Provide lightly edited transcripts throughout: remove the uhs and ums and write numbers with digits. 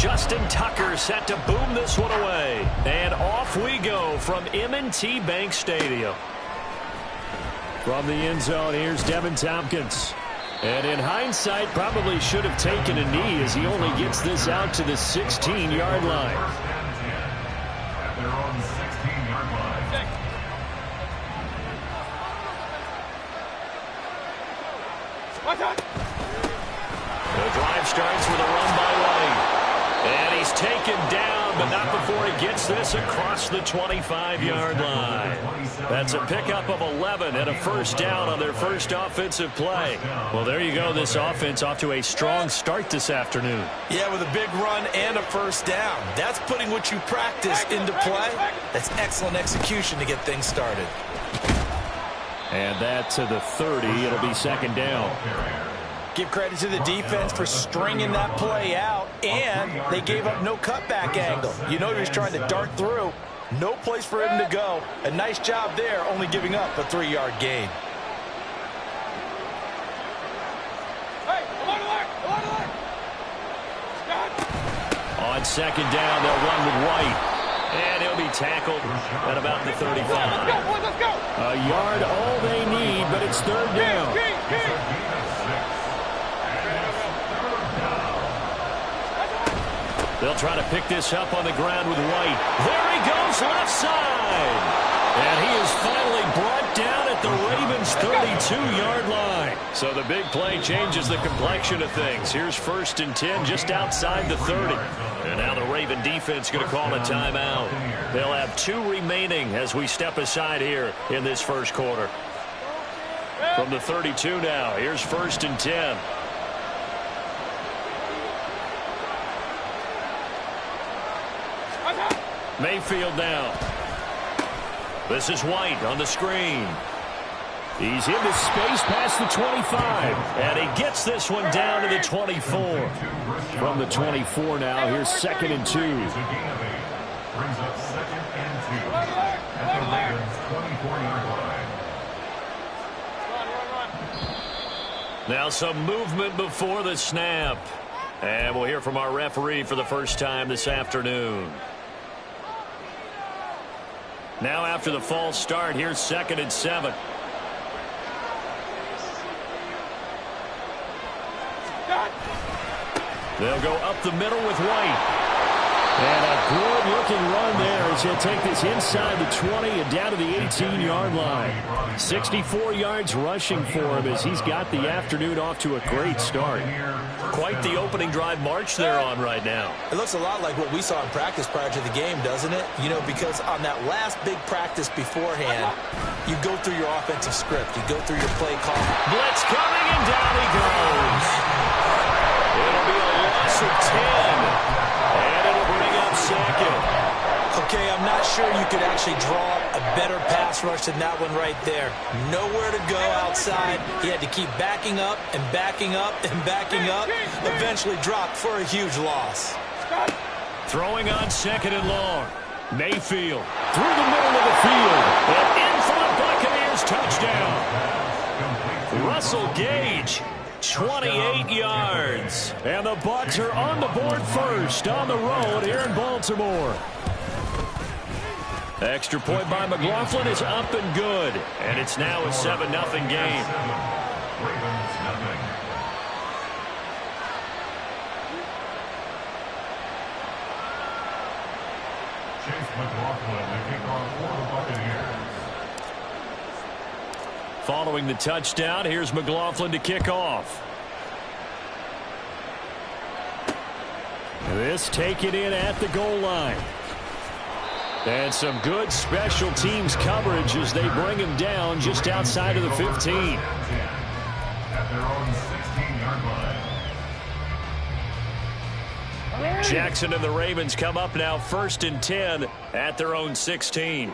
Justin Tucker set to boom this one away. And off we go from M&T Bank Stadium. From the end zone, here's Devin Tompkins. And in hindsight, probably should have taken a knee as he only gets this out to the 16-yard line. At their own 16-yard line. The drive starts with a run by White. And he's taken down, but not before he gets this across the 25-yard line. That's a pickup of 11 and a first down on their first offensive play. Well, there you go. This offense off to a strong start this afternoon. Yeah, with a big run and a first down. That's putting what you practice into play. That's excellent execution to get things started. And that to the 30. It'll be second down. Give credit to the defense for stringing that play out, and they gave up no cutback angle. You know he was trying to dart through. No place for him to go. A nice job there, only giving up a 3-yard gain. On second down, they'll run with White. And he'll be tackled at about the 35. Let's go. A yard all they need, but it's third down. They'll try to pick this up on the ground with White. There he goes, left side. And he is finally brought down at the Ravens' 32-yard line. So the big play changes the complexion of things. Here's 1st and 10 just outside the 30. And now the Raven defense going to call a timeout. They'll have 2 remaining as we step aside here in this first quarter. From the 32 now, here's 1st and 10. Mayfield now. This is White on the screen. He's into space past the 25. And he gets this one down to the 24. From the 24 now, here's 2nd and 2. Brings up 2nd and 2. At the Ravens' 24-yard line. Now some movement before the snap. And we'll hear from our referee for the first time this afternoon. Now after the false start, here's 2nd and 7. They'll go up the middle with White. And a good-looking run there as he'll take this inside the 20 and down to the 18-yard line. 64 yards rushing for him as he's got the afternoon off to a great start. Quite the opening drive march they're on right now. It looks a lot like what we saw in practice prior to the game, doesn't it? You know, because on that last big practice beforehand, you go through your offensive script. You go through your play call. Blitz coming, and down he goes. It'll be a loss of 10. And it'll bring up 2nd. Okay, I'm not sure you could actually draw a better pass rush than that one right there. Nowhere to go outside. He had to keep backing up and backing up and backing up. Eventually dropped for a huge loss. Throwing on 2nd and long. Mayfield through the middle of the field. And in for the Buccaneers touchdown. Russell Gage. 28 yards. And the Bucs are on the board first on the road here in Baltimore. Extra point by McLaughlin is up and good. And it's now a 7-0 game. Ravens nothing. Chase McLaughlin, the kickoff for the Buccaneers. Following the touchdown, here's McLaughlin to kick off. This taken in at the goal line. And some good special teams coverage as they bring him down just outside of the 15. At their own 16-yard line. Jackson and the Ravens come up now 1st and 10 at their own 16.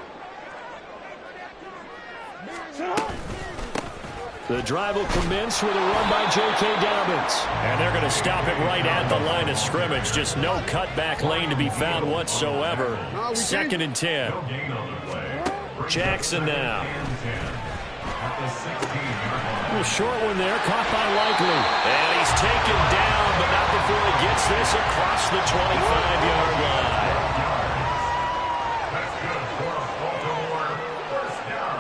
The drive will commence with a run by J.K. Dobbins. And they're going to stop it right at the line of scrimmage. Just no cutback lane to be found whatsoever. 2nd and 10. Jackson now. A short one there, caught by Likely. And he's taken down, but not before he gets this across the 25-yard line. That's good for Baltimore. First down.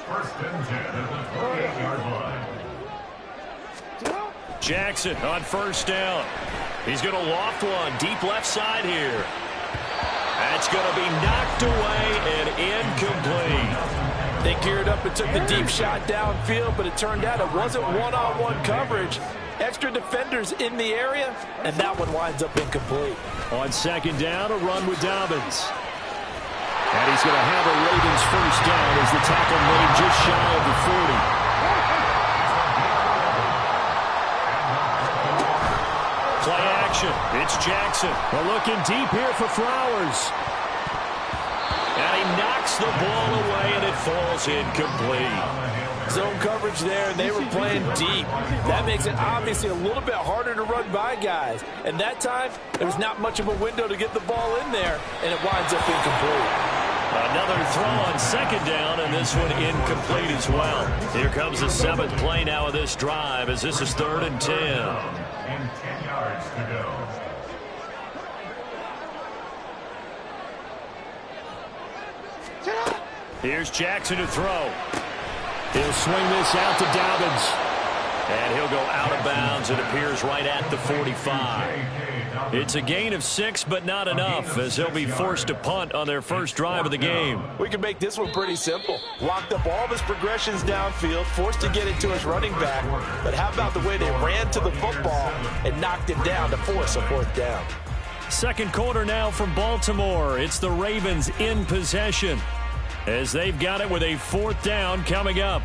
First and 10 at the 28-yard line. Jackson on first down. He's going to loft one deep left side here. That's going to be knocked away and incomplete. They geared up and took the deep shot downfield, but it turned out it wasn't one-on-one coverage. Extra defenders in the area, and that one winds up incomplete. On second down, a run with Dobbins. And he's going to have a Ravens first down as the tackle made just shy of the 40. Play action. It's Jackson. We're looking deep here for Flowers. And he knocks the ball away, and it falls incomplete. Zone coverage there, and they were playing deep. That makes it obviously a little bit harder to run by guys. And that time, there was not much of a window to get the ball in there, and it winds up incomplete. Another throw on second down, and this one incomplete as well. Here comes the 7th play now of this drive, as this is 3rd and 10. And 10 yards to go. Here's Jackson to throw. He'll swing this out to Dobbins. And he'll go out of bounds. It appears right at the 45. It's a gain of 6, but not enough, as he'll be forced to punt on their first drive of the game. We can make this one pretty simple. Locked up all of his progressions downfield, forced to get it to his running back. But how about the way they ran to the football and knocked him down to force a 4th down? Second quarter now from Baltimore. It's the Ravens in possession, as they've got it with a 4th down coming up.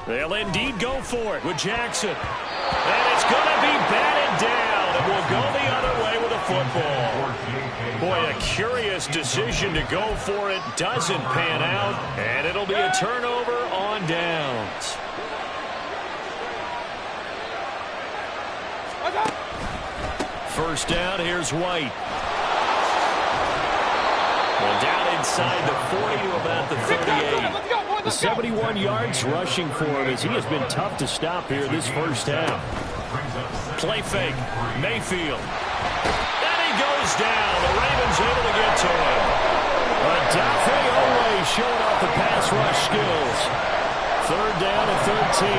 They'll indeed go for it with Jackson. And it's going to be batted down, and we'll go the other way with a football. Boy, a curious decision to go for it. Doesn't pan out, and it'll be a turnover on downs. First down, here's White. And down inside the 40 to about the 38. The 71 yards rushing for him, as he has been tough to stop here this first half. Play fake. Mayfield. And he goes down. The Ravens able to get to him. Adafe Owe showing off the pass rush skills. 3rd down and 13.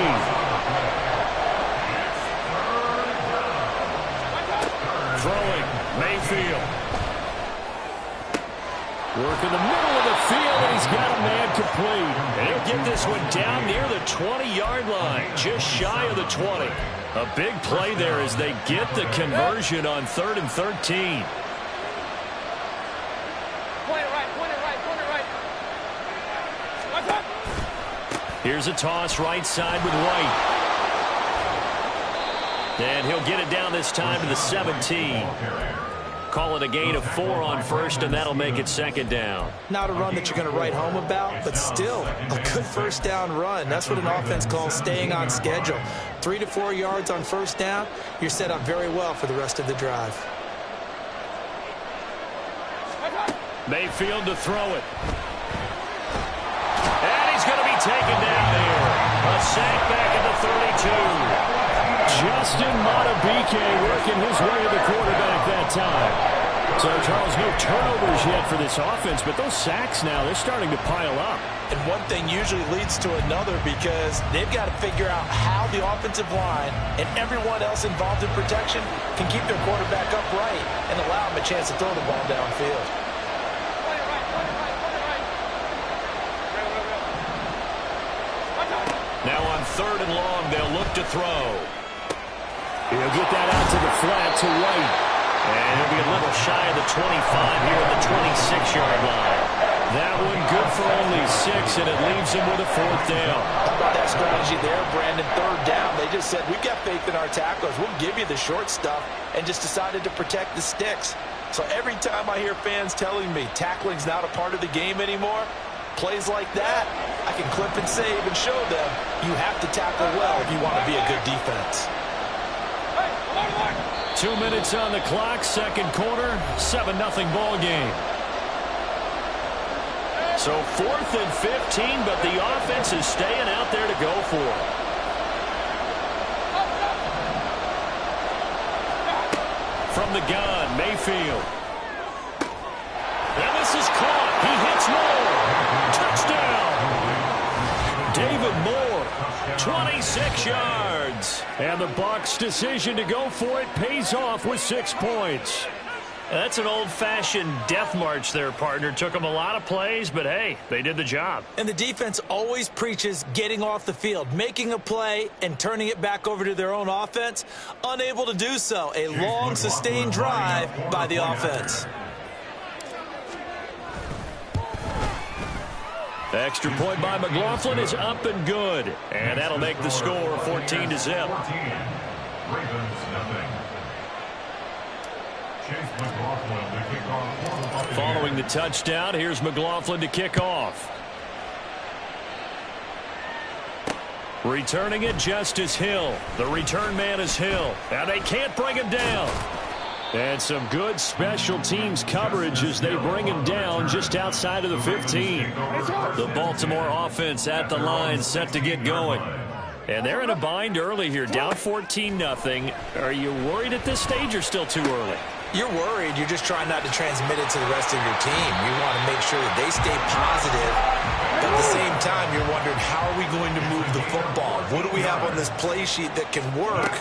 Throwing. Mayfield. Working the middle of the field, and he's got a man complete. And he'll get this one down near the 20-yard line, just shy of the 20. A big play there as they get the conversion on 3rd and 13. Point it right. Here's a toss right side with White. And he'll get it down this time to the 17. Call it a gain of 4 on first, and that'll make it 2nd down. Not a run that you're going to write home about, but still a good first down run. That's what an offense calls staying on schedule. 3 to 4 yards on first down, you're set up very well for the rest of the drive. Mayfield to throw it. And he's going to be taken down here. A sack back at the 32. Justin Madubuike working his way to the quarterback that time. So, Charles, no turnovers yet for this offense, but those sacks now, they're starting to pile up. And one thing usually leads to another, because they've got to figure out how the offensive line and everyone else involved in protection can keep their quarterback upright and allow him a chance to throw the ball downfield. Now on 3rd and long, they'll look to throw. He'll get that out to the flat to White. And he'll be a little shy of the 25 here at the 26-yard line. That one good for only 6, and it leaves him with a 4th down. How about that strategy there, Brandon? 3rd down. They just said, we've got faith in our tacklers. We'll give you the short stuff, and just decided to protect the sticks. So every time I hear fans telling me tackling's not a part of the game anymore, plays like that, I can clip and save and show them you have to tackle well if you want to be a good defense. 2 minutes on the clock, second quarter, 7-0 ball game. So 4th and 15, but the offense is staying out there to go for it. From the gun, Mayfield. And this is caught. He hits Moore. Touchdown. David Moore, 26 yards. And the Bucs' decision to go for it pays off with 6 points. That's an old-fashioned death march there, partner. Took them a lot of plays, but hey, they did the job. And the defense always preaches getting off the field, making a play, and turning it back over to their own offense. Unable to do so. A long, sustained drive by the offense. Extra point by McLaughlin is up and good. And that'll make the score 14-0. Following the touchdown, here's McLaughlin to kick off. Returning it, Justice Hill. The return man is Hill. Now they can't bring him down. And some good special teams coverage as they bring him down just outside of the 15. The Baltimore offense at the line, set to get going. And they're in a bind early here, down 14-0. Are you worried at this stage or still too early? You're worried. You're just trying not to transmit it to the rest of your team. You want to make sure that they stay positive. But at the same time, you're wondering, how are we going to move the football? What do we have on this play sheet that can work?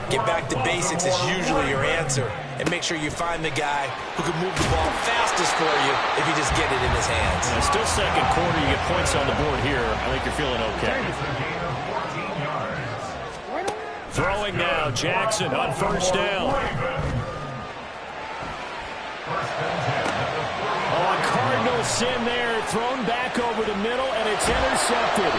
Get back to basics is usually your answer. And make sure you find the guy who can move the ball fastest for you if you just get it in his hands. Still second quarter. You get points on the board here. I think you're feeling okay. Throwing now, Jackson on first down. Oh, a Cardinal sin there, thrown back over the middle, and it's intercepted.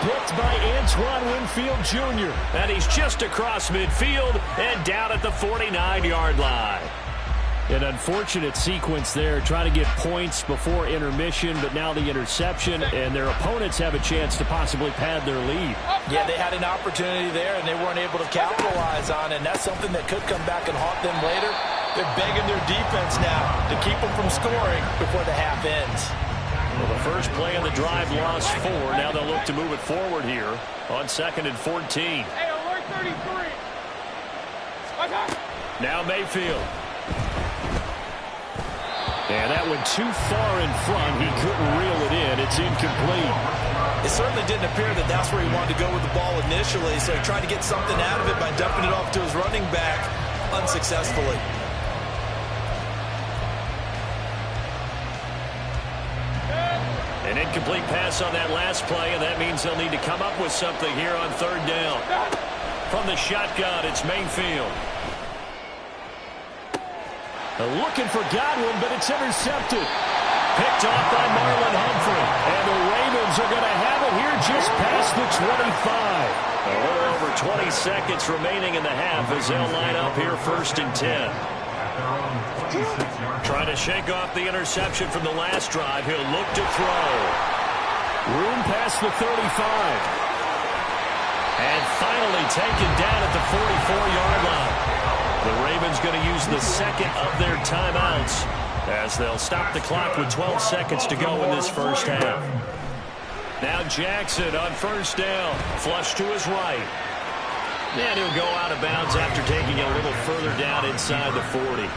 Picked by Antoine Winfield Jr. And he's just across midfield and down at the 49-yard line. An unfortunate sequence there, trying to get points before intermission, but now the interception, and their opponents have a chance to possibly pad their lead. Yeah, they had an opportunity there, and they weren't able to capitalize on it, and that's something that could come back and haunt them later. They're begging their defense now to keep them from scoring before the half ends. Well, the first play of the drive lost 4. Now they'll look to move it forward here on 2nd and 14. Hey, alert 33. Now Mayfield. And that went too far in front. He couldn't reel it in. It's incomplete. It certainly didn't appear that that's where he wanted to go with the ball initially, so he tried to get something out of it by dumping it off to his running back unsuccessfully. An incomplete pass on that last play, and that means they'll need to come up with something here on 3rd down. From the shotgun, it's Mayfield. Looking for Godwin, but it's intercepted. Picked off by Marlon Humphrey. And the Ravens are going to have it here just past the 25. A little over 20 seconds remaining in the half as they'll line up here 1st and 10. Trying to shake off the interception from the last drive. He'll look to throw. Room past the 35. And finally taken down at the 44-yard line. The Ravens going to use the second of their timeouts as they'll stop the clock with 12 seconds to go in this first half. Now Jackson on 1st down. Flush to his right. And he'll go out of bounds after taking it a little further down inside the 40.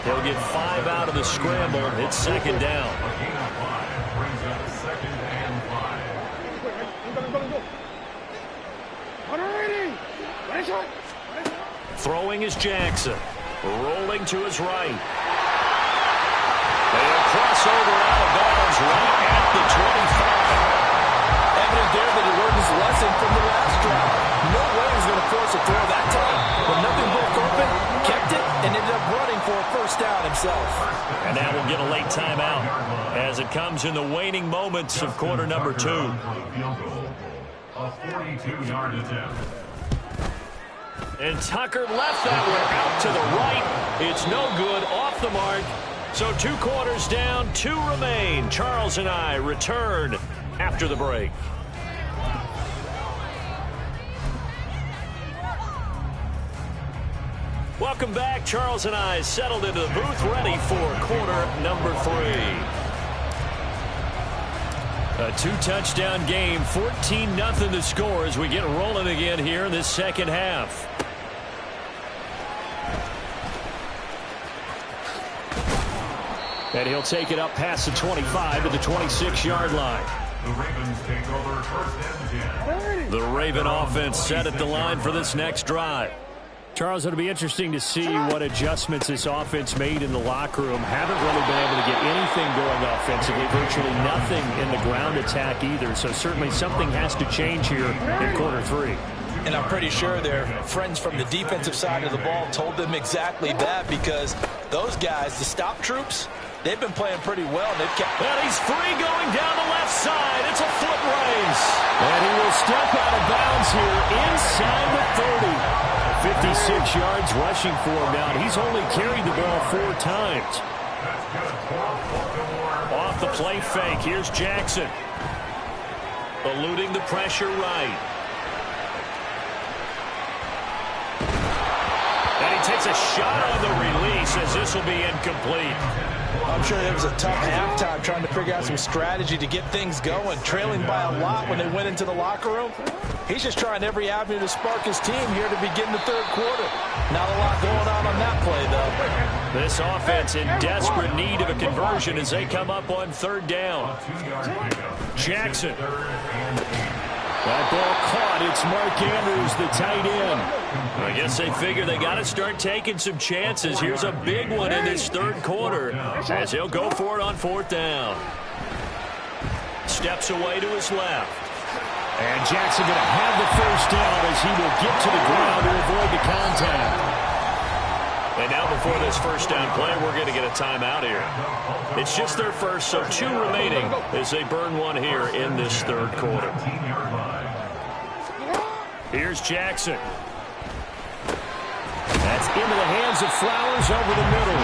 He'll get 5 out of the scramble. It's 2nd down. Throwing is Jackson. Rolling to his right. And a crossover out of bounds right at the 25. Evident there that he learned his lesson from the last drive. No way he was going to force a throw that time. When nothing broke open, kept it, and ended up running for a 1st down himself. And now we'll get a late timeout as it comes in the waning moments of quarter number 2. A 42-yard attempt. And Tucker left that one out to the right. It's no good, off the mark. So 2 quarters down, 2 remain. Charles and I return after the break. Welcome back. Charles and I settled into the booth, ready for quarter number 3. A 2-touchdown game, 14-0 the score as we get rolling again here in this second half. And he'll take it up past the 25 to the 26-yard line. The Ravens take over first and 10. The Raven offense set at the line for this next drive. Charles, it'll be interesting to see what adjustments this offense made in the locker room. Haven't really been able to get anything going offensively, virtually nothing in the ground attack either. So certainly something has to change here in quarter 3. And I'm pretty sure their friends from the defensive side of the ball told them exactly that, because those guys, the stop troops, they've been playing pretty well. They've kept. And he's free going down the left side. It's a foot race. And he will step out of bounds here inside the 30. 56 yards rushing for him now. He's only carried the ball 4 times. Off the play fake. Here's Jackson. Eluding the pressure right. And he takes a shot on the release as this will be incomplete. I'm sure it was a tough halftime trying to figure out some strategy to get things going. Trailing by a lot when they went into the locker room. He's just trying every avenue to spark his team here to begin the third quarter. Not a lot going on that play, though. This offense in desperate need of a conversion as they come up on third down. Jackson. That ball caught. It's Mark Andrews, the tight end. I guess they figure they got to start taking some chances. Here's a big one in this third quarter as he'll go for it on fourth down. Steps away to his left. And Jackson going to have the first down as he will get to the ground to avoid the contact. And now before this first down play, we're going to get a timeout here. It's just their first, so 2 remaining as they burn one here in this third quarter. Here's Jackson. That's into the hands of Flowers over the middle.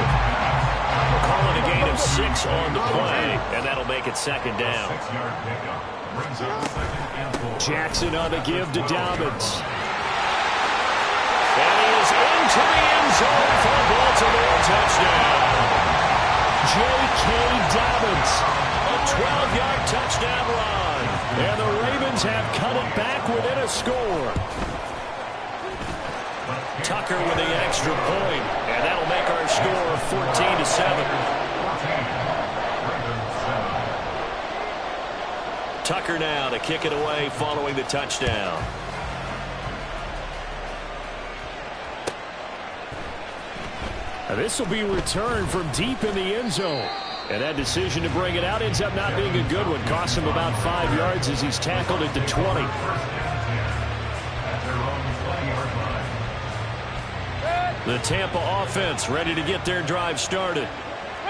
Calling a gain of 6 on the play, and that'll make it second down. Jackson on the give to Dobbins. And he is into the end zone for a Baltimore touchdown. J.K. Dobbins, a 12-yard touchdown run. And the Ravens have cut it back within a score. Tucker with the extra point, and that'll make our score 14-7. Tucker now to kick it away following the touchdown. This will be returned from deep in the end zone. And that decision to bring it out ends up not being a good one. Costs him about 5 yards as he's tackled at the 20. The Tampa offense ready to get their drive started.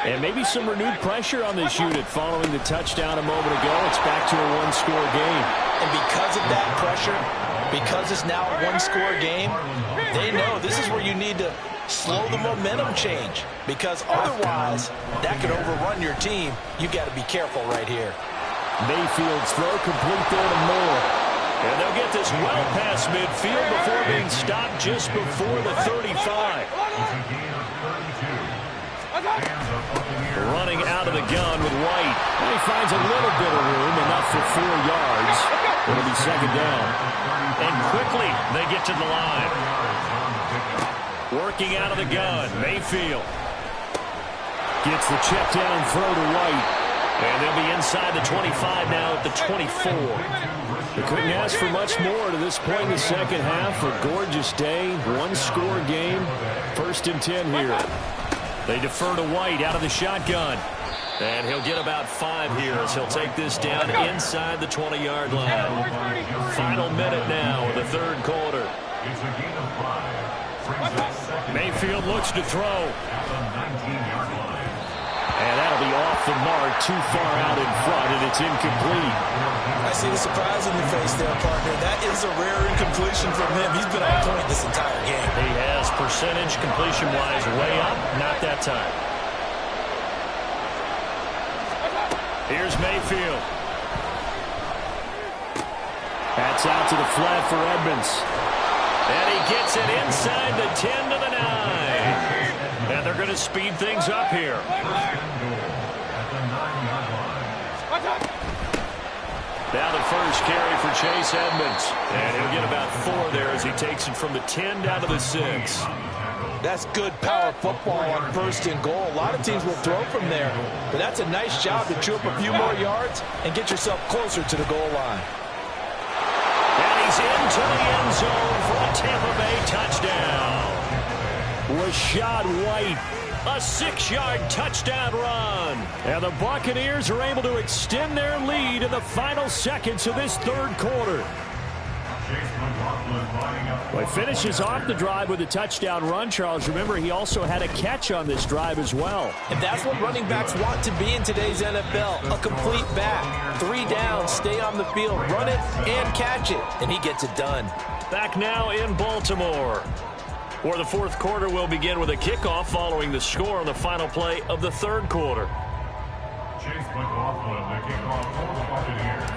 And maybe some renewed pressure on this unit following the touchdown a moment ago. It's back to a one-score game. And because of that pressure, because it's now a one-score game, they know this is where you need to slow the momentum change, because otherwise that could overrun your team. You got to be careful right here. Mayfield's throw complete there to Moore. And they'll get this well past midfield before being stopped just before the 35. Running out of the gun with White. And he finds a little bit of room, enough for 4 yards. It'll be second down. And quickly they get to the line. Working out of the gun, Mayfield. Gets the check down throw to White. And they'll be inside the 25 now at the 24. They couldn't ask for much more to this point in the second half. A gorgeous day, one-score game. 1st and 10 here. They defer to White out of the shotgun. And he'll get about 5 here as he'll take this down inside the 20-yard line. Final minute now of the third quarter. Mayfield looks to throw. And that'll be off the mark, too far out in front, and it's incomplete. I see the surprise in your face there, partner. That is a rare incompletion from him. He's been on point this entire game. He has percentage completion-wise way up, not that time. Here's Mayfield. That's out to the flat for Edmonds. And he gets it inside the 10 to the 9. They're going to speed things up here. Now the first carry for Chase Edmonds. And he'll get about 4 there as he takes it from the 10 down to the 6. That's good power football on 1st and goal. A lot of teams will throw from there. But that's a nice job to chew up a few more yards and get yourself closer to the goal line. And he's into the end zone for a Tampa Bay touchdown. Rashad White, a 6-yard touchdown run. and the Buccaneers are able to extend their lead in the final seconds of this 3rd quarter. Well, he finishes off the drive with a touchdown run, Charles. Remember, he also had a catch on this drive as well. And that's what running backs want to be in today's NFL, a complete back. 3 downs, stay on the field, run it, and catch it. And he gets it done. Back now in Baltimore, where the 4th quarter will begin with a kickoff following the score on the final play of the 3rd quarter. Chase McLaughlin, the kickoff for the Buccaneers.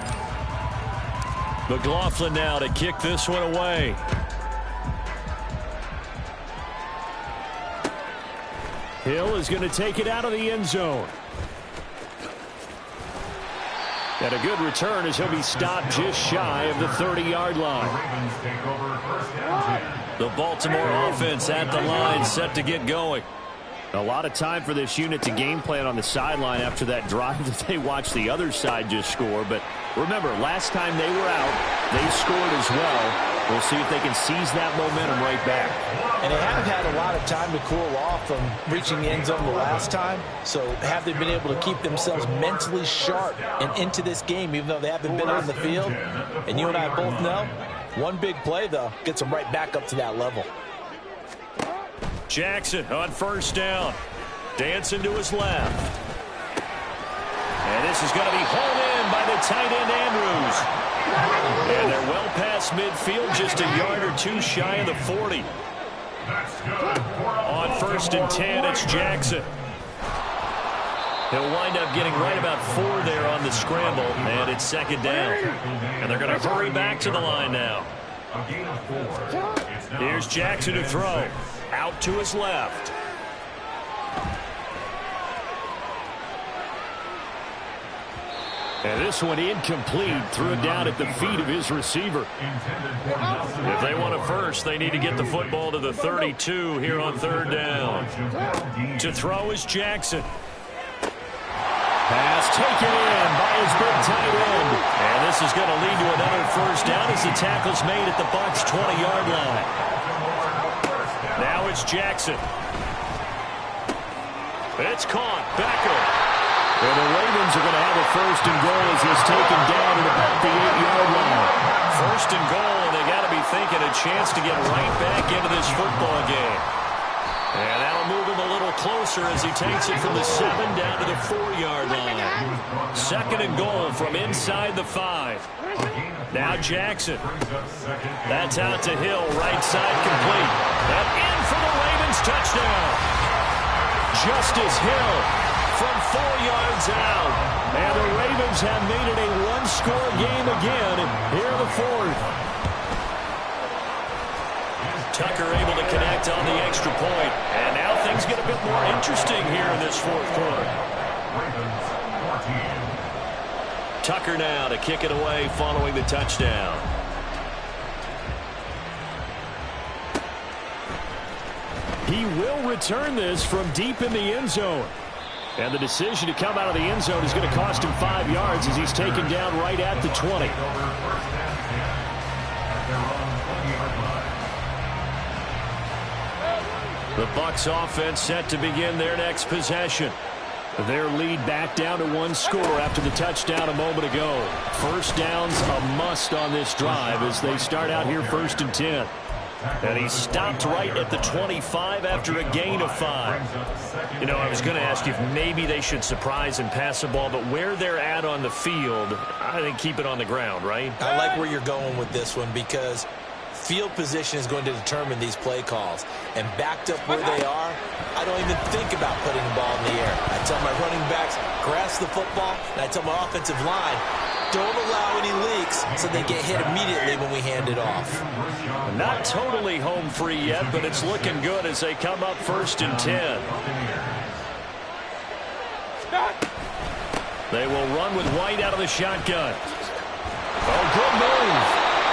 McLaughlin now to kick this one away. Hill is going to take it out of the end zone. And a good return as he'll be stopped just shy of the 30-yard line. Ravens take over 1st and 10. The Baltimore offense at the line, set to get going. A lot of time for this unit to game plan on the sideline after that drive that they watched the other side just score. But remember, last time they were out, they scored as well. We'll see if they can seize that momentum right back. And they haven't had a lot of time to cool off from reaching the end zone the last time. So have they been able to keep themselves mentally sharp and into this game, even though they haven't been on the field? And you and I both know, one big play, though, gets them right back up to that level. Jackson on 1st down. Dancing to his left. And this is going to be hauled in by the tight end Andrews. And they're well past midfield, just a yard or 2 shy of the 40. On 1st and 10, it's Jackson. He'll wind up getting right about 4 there on the scramble, and it's 2nd down. And they're going to hurry back to the line now. Here's Jackson to throw. Out to his left. And this one incomplete. Threw it down at the feet of his receiver. If they want a first, they need to get the football to the 32 here on 3rd down. To throw is Jackson. Pass taken in by his big tight end. And this is going to lead to another 1st down as the tackle's made at the Bucs' 20-yard line. Now it's Jackson. It's caught. Becker. And the Ravens are going to have a 1st and goal as he's taken down at about the 8-yard line. 1st and goal, and they got to be thinking a chance to get right back into this football game. And that'll move him a little closer as he takes it from the 7 down to the 4-yard line. 2nd and goal from inside the 5. Now Jackson. That's out to Hill, right side complete. And in for the Ravens touchdown. Justice Hill from 4 yards out. And the Ravens have made it a 1-score game again here in the 4th. Tucker able to connect on the extra point. And now things get a bit more interesting here in this 4th quarter. Tucker now to kick it away following the touchdown. He will return this from deep in the end zone. And the decision to come out of the end zone is going to cost him 5 yards as he's taken down right at the 20. The Bucs offense set to begin their next possession. Their lead back down to 1 score after the touchdown a moment ago. 1st down's a must on this drive as they start out here 1st and 10. And he stopped right at the 25 after a gain of 5. You know, I was going to ask you if maybe they should surprise and pass the ball, but where they're at on the field, I think keep it on the ground, right? I like where you're going with this one because field position is going to determine these play calls. And backed up where they are, I don't even think about putting the ball in the air. I tell my running backs, grasp the football, and I tell my offensive line, Don't allow any leaks so they get hit immediately when we hand it off. Not totally home free yet, but it's looking good as they come up 1st and 10. They will run with White out of the shotgun. Oh, good move.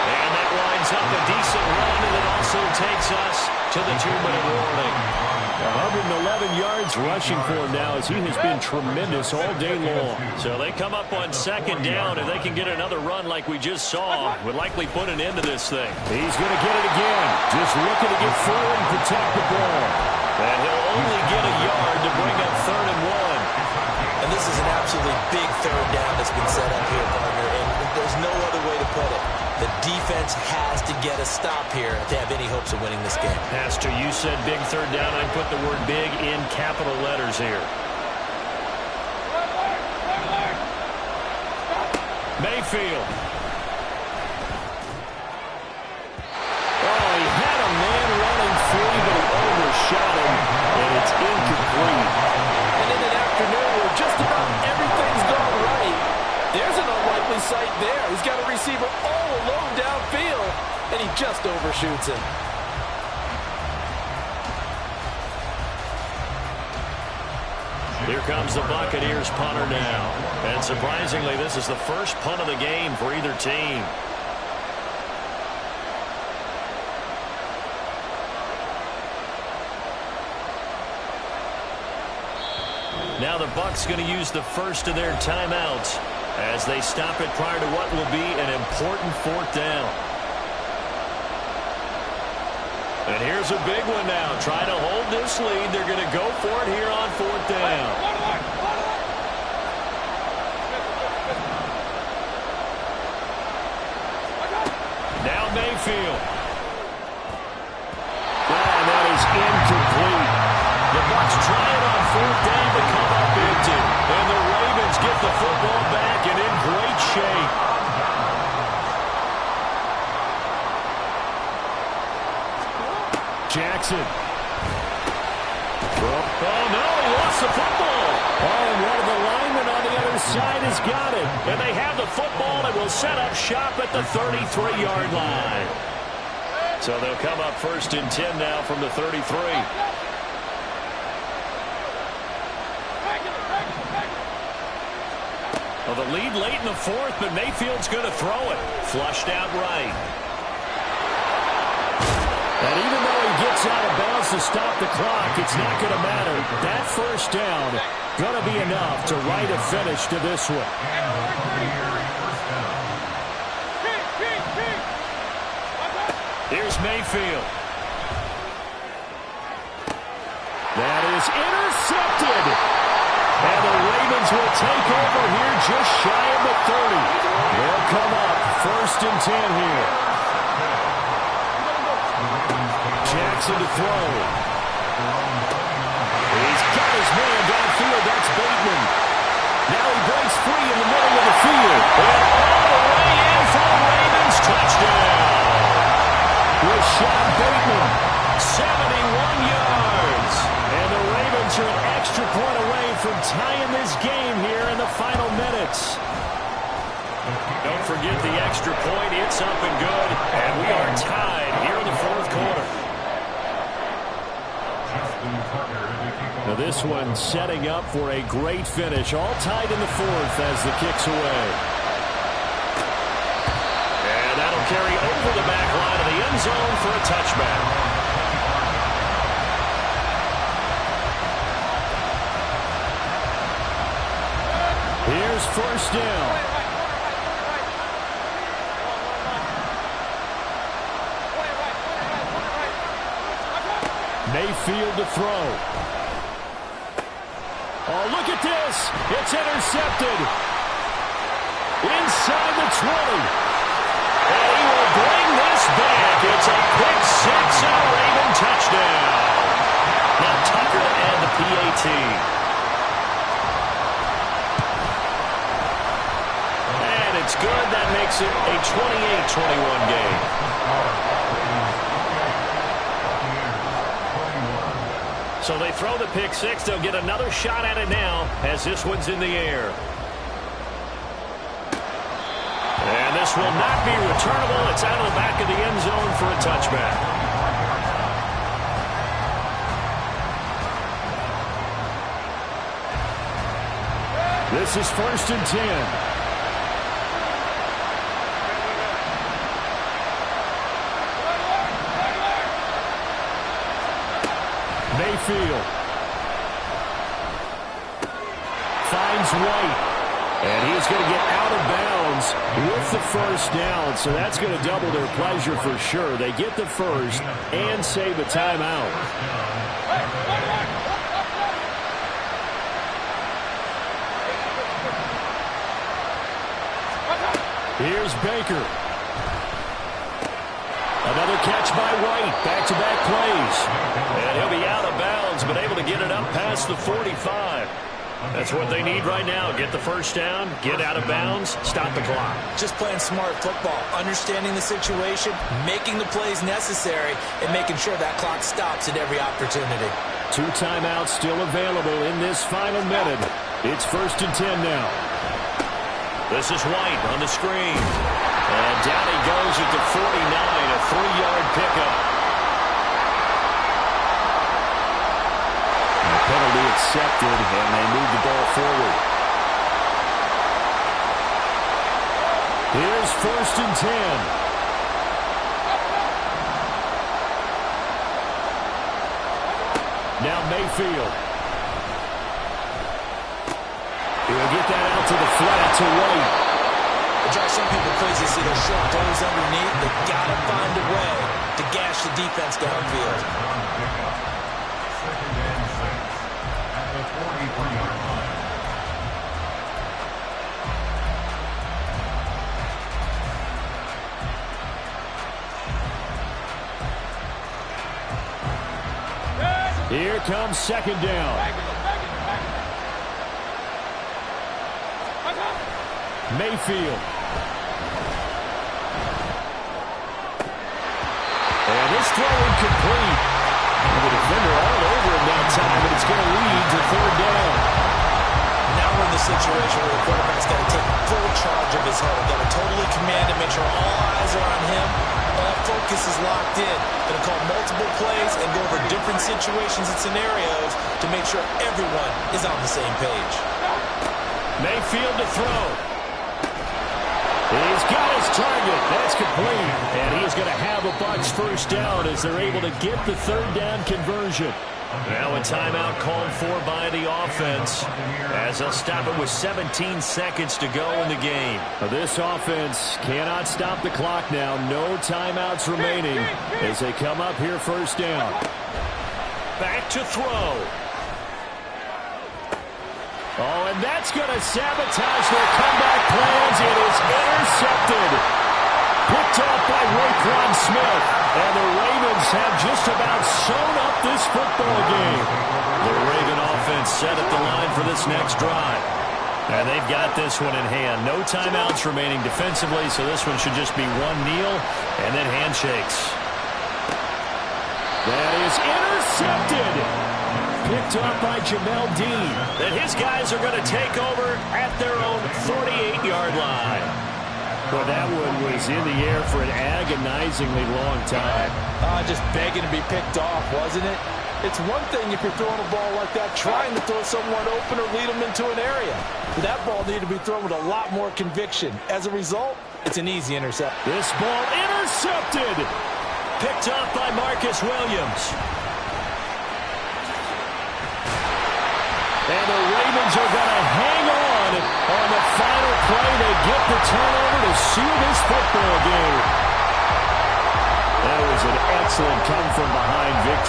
And that lines up a decent run, and it also takes us to the 2-minute warning. 111 yards rushing for him now as he has been tremendous all day long. So they come up on 2nd down. If they can get another run like we just saw, would likely put an end to this thing. He's going to get it again. Just looking to get forward and protect the ball. And he'll only get a yard to bring up 3rd and 1. And this is an absolutely big 3rd down that's been set up here, partner, and there's no other way to put it. The defense has to get a stop here if they have any hopes of winning this game. Pastor, you said big 3rd down. I put the word big in capital letters here. Mayfield. Oh, he had a man running free, but he overshot him, and it's incomplete. And in an afternoon where just about everything's gone right, there's an unlikely sight there. He's got a receiver all alone downfield, and he just overshoots him. Here comes the Buccaneers punter now. And surprisingly, this is the first punt of the game for either team. Now the Bucs going to use the first of their timeouts as they stop it prior to what will be an important 4th down. And here's a big one now. Trying to hold this lead. They're going to go for it here on 4th down. Now Mayfield. And that is incomplete. The Bucs try it on 4th down to come up empty. And the Ravens get the football back and in great shape. Jackson. Oh, no, he lost the football. Oh, and one of the linemen on the other side has got it. And they have the football and will set up shop at the 33-yard line. So they'll come up 1st and 10 now from the 33. Well, the lead late in the 4th, but Mayfield's going to throw it. Flushed out right. And even though he gets out of bounds to stop the clock, it's not going to matter. That 1st down going to be enough to write a finish to this one. Here's Mayfield. That is intercepted. And the Ravens will take over here just shy of the 30. They'll come up 1st and 10 here. Jackson to throw. He's got his man downfield. That's Bateman. Now he breaks free in the middle of the field. And all the way in for the Ravens. Touchdown. Rashad Bateman. 71 yards. And the Ravens are an extra point away from tying this game here in the final minutes. Don't forget the extra point. It's up and good. And we are tied here in the 4th quarter. Now this one setting up for a great finish. All tied in the 4th as the kick's away. And that'll carry over the back line of the end zone for a touchback. Here's 1st down. Mayfield to throw. Oh, look at this. It's intercepted. Inside the 20. And he will bring this back. It's a pick 6 and a Raven touchdown. Now Tucker to add the PAT. And it's good. That makes it a 28-21 game. So they throw the pick 6. They'll get another shot at it now as this one's in the air. pass will not be returnable. It's out of the back of the end zone for a touchback. This is 1st and 10. Mayfield finds White, and he's going to get out of bounds with the first down, so that's going to double their pleasure for sure. They get the first and save a timeout. Here's Baker. Another catch by White. Back-to-back plays. And he'll be out of bounds, but able to get it up past the 45. That's what they need right now. Get the first down, get out of bounds, stop the clock. Just playing smart football, understanding the situation, making the plays necessary, and making sure that clock stops at every opportunity. 2 timeouts still available in this final minute. It's 1st and 10 now. This is White on the screen. And down he goes at the 49, a 3-yard pickup. The penalty accepted, and they move the ball forward. Here's 1st and 10. Now Mayfield. He'll get that out to the flat to White. It drives some people crazy to see those short throws underneath. They got to find a way to gash the defense downfield. Second and 6 at the 43-yard line. Here comes 2nd down. Mayfield. And this throw incomplete. The defender all over him that time, but it's going to lead to 3rd down. Now we're in the situation where the quarterback's got to take full charge of his huddle. Got to totally command him, make sure all eyes are on him. All focus is locked in. Going to call multiple plays and go over different situations and scenarios to make sure everyone is on the same page. Mayfield to throw. He's got his target. That's complete. And he's going to have a Bucs first down as they're able to get the 3rd down conversion. Now a timeout called for by the offense as they'll stop it with 17 seconds to go in the game. This offense cannot stop the clock now. No timeouts remaining as they come up here 1st down. Back to throw. Oh, and that's going to sabotage their comeback plans. It is intercepted. Picked off by Roquan Smith. And the Ravens have just about sewn up this football game. The Raven offense set at the line for this next drive. And they've got this one in hand. No timeouts remaining defensively, so this one should just be one kneel and then handshakes. That is intercepted. Picked off by Jamel Dean. And his guys are going to take over at their own 48-yard line. Well, that one was in the air for an agonizingly long time. Just begging to be picked off, wasn't it? It's one thing if you're throwing a ball like that, trying to throw someone open or lead them into an area. But that ball needed to be thrown with a lot more conviction. As a result, it's an easy intercept. This ball intercepted. Picked off by Marcus Williams. And the Ravens are going to hang on the final play. They get the turnover to seal this football game. That was an excellent come-from-behind victory.